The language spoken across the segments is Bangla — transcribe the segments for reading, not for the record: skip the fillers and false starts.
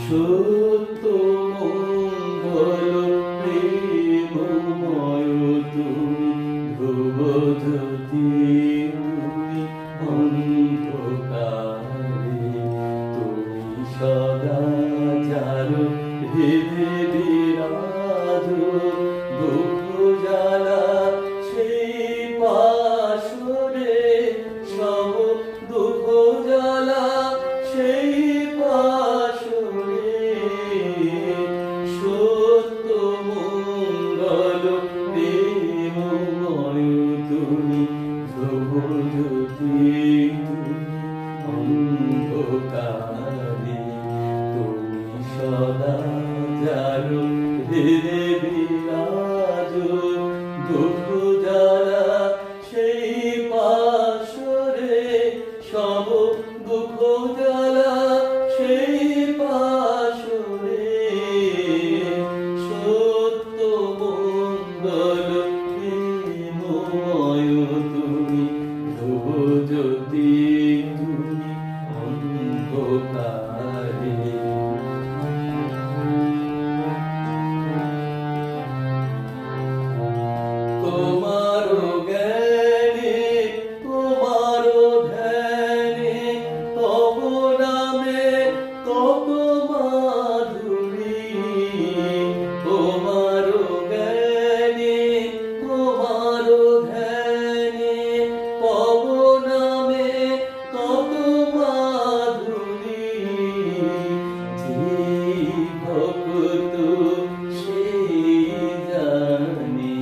সত্য মঙ্গল প্রেমময় তুমি, ধ্রুবজ্যোতি তুমি অন্ধকারে, তুমি সদা জালো হৃদে বিরাজ, দুঃখ জ্বালা সেই পাশরে, সব দুঃখ জ্বালা সেই পাশরে, সত্য মঙ্গল প্রেমময় তুমি, ধ্রুবজ্যোতি অন্ধকারে, তুমি সদা জালো হৃদে বিরাজ, দুঃখ জ্বালা সেই পাশরে, সব দুঃখ জ্বালা সেই পাশরে, সত্য মঙ্গল প্রেমময় তুমি, ধ্রুবজ্যোতি তুমি অন্ধকারে। তোমারো জ্ঞানে তোমারো ধ্যানে, তব নামে কত মাধুরী, তোমারো জ্ঞানে তোমারো ধ্যানে, তব নামে কত মাধুরী, যে ভক্ত সেই জানে,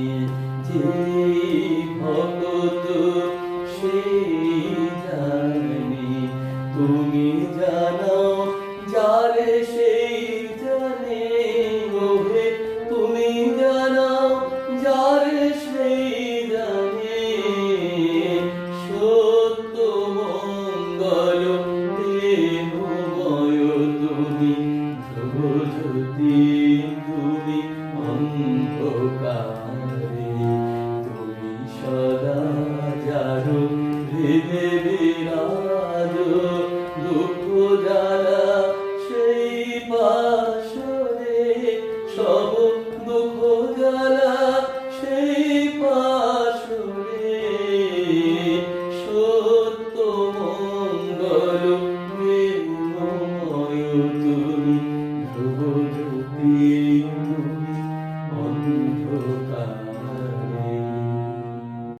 যে ভক্ত সেই জানে, তুমি জানো যারে সেই জানে, ওহে তুমি জানো যারে সেই জানে, সত্য মঙ্গল প্রেমময় তুমি, ধ্রুবজ্যোতি তুমি অন্ধকারে, তুমি সদা জালো হৃদে বিরাজ, দুঃখ জ্বালা সেই পাশরে, সব দুঃখ জ্বালা সেই পাশরে, সত্য মঙ্গল প্রেমময় তুমি, ধ্রুবজ্যোতি